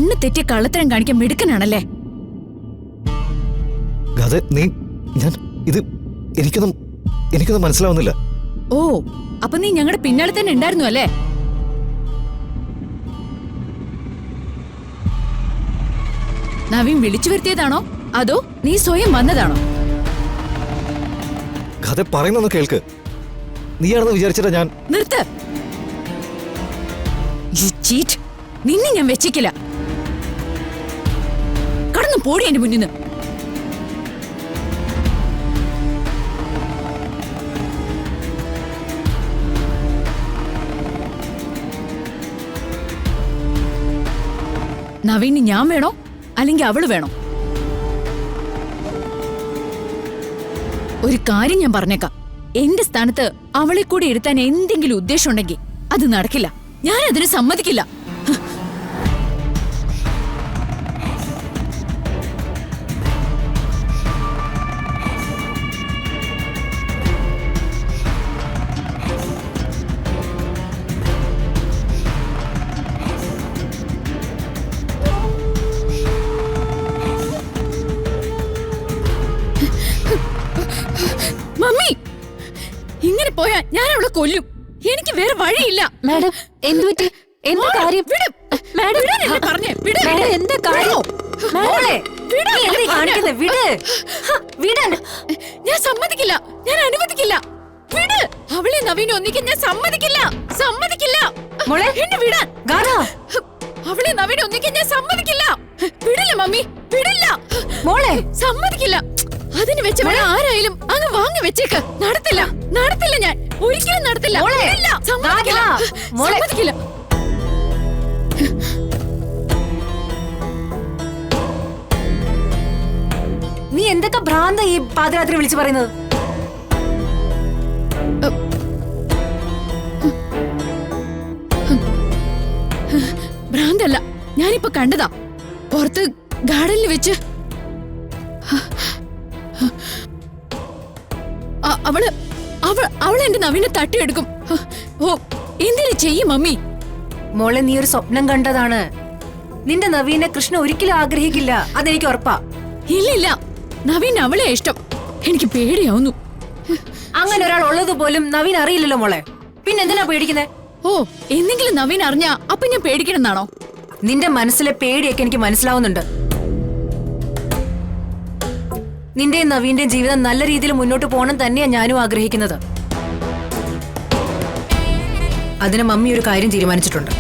കണ്ണ് തെറ്റിയ കള്ളത്തരം കാണിക്കാൻ മിടുക്കനാണല്ലേ? എനിക്കൊന്നും മനസ്സിലാവുന്നില്ല. ഓ, അപ്പൊ നീ ഞങ്ങളുടെ പിന്നാലെ തന്നെ ഉണ്ടായിരുന്നു അല്ലേ? നവീൻ വിളിച്ചു വരുത്തിയതാണോ അതോ നീ സ്വയം വന്നതാണോ? കഥ പറയുന്നൊന്ന് കേൾക്ക്. നീയാണെന്ന് വിചാരിച്ചിട്ടാ ഞാൻ. നിർത്ത്. നിന്നെ ഞാൻ വെച്ചിക്കില്ല. കടന്നു പോടി എന്റെ മുന്നിന്ന്. നവീന് ഞാൻ വേണോ അല്ലെങ്കിൽ അവള് വേണോ? ഒരു കാര്യം ഞാൻ പറഞ്ഞേക്കാം. എന്റെ സ്ഥാനത്ത് അവളെ കൂടി ഇരുത്താൻ എന്തെങ്കിലും ഉദ്ദേശം ഉണ്ടെങ്കിൽ അത് നടക്കില്ല. ഞാൻ അതിന് സമ്മതിക്കില്ല. മമ്മി, ഇങ്ങനെ പോയാ ഞാൻ അവളെ കൊല്ലും. എനിക്ക് വേറെ വഴിയില്ല. മാഡം, എന്തുപറ്റി? എന്താ കാര്യം? മാഡം, എന്താ കാര്യം? ഞാൻ സമ്മതിക്കില്ല. ഞാൻ അനുവദിക്കില്ല. വിട്. അവളെ നവീനെ ഒന്നിക്കാൻ ഞാൻ സമ്മതിക്കില്ല. സമ്മതിക്കില്ല. എന്നെ വിടാൻ. അവളെ നവീനെ ഒന്നിക്കാൻ ഞാൻ സമ്മതിക്കില്ല. വിടില്ല മമ്മി, വിടില്ല. മോളെ സമ്മതിക്കില്ല. അതിന് വെച്ച ആരായാലും അങ്ങ് വാങ്ങി വെച്ചേക്ക്. നടത്തില്ല, നടത്തില്ല. ഞാൻ ഒരിക്കലും നടത്തില്ല. സമ്മതിക്കില്ല. നീ എന്തൊക്കെ ഭ്രാന്ത ഈ പാതിരാത്രി വിളിച്ചു പറയുന്നത്? ഭ്രാന്തല്ല, ഞാനിപ്പോ കണ്ടതാ. പുറത്ത് ഗാർഡനിൽ വെച്ച് അവൾ എന്റെ നവീനെ തട്ടിയെടുക്കും. ഓ, എന്തിനു ചെയ്യും മമ്മി? മോളെ, നീ ഒരു സ്വപ്നം കണ്ടതാണ്. നിന്റെ നവീനെ കൃഷ്ണ ഒരിക്കലും ആഗ്രഹിക്കില്ല, അതെനിക്ക് ഉറപ്പാ. ഇല്ലില്ല, നവീൻ അവളെ ഇഷ്ടം. എനിക്ക് പേടിയാവുന്നു. അങ്ങനെ ഒരാൾ ഉള്ളത് പോലും നവീൻ അറിയില്ലല്ലോ മോളെ. പിന്നെ എന്തിനാ പേടിക്കുന്നേ? ഓ, എന്തെങ്കിലും നവീൻ അറിഞ്ഞാ അപ്പൊ ഞാൻ പേടിക്കണമെന്നാണോ? നിന്റെ മനസ്സിലെ പേടിയൊക്കെ എനിക്ക് മനസ്സിലാവുന്നുണ്ട്. നിന്റെയും നവീന്റെയും ജീവിതം നല്ല രീതിയിൽ മുന്നോട്ട് പോകണം തന്നെയാ ഞാനും ആഗ്രഹിക്കുന്നത്. അതിന് മമ്മി ഒരു കാര്യം തീരുമാനിച്ചിട്ടുണ്ട്.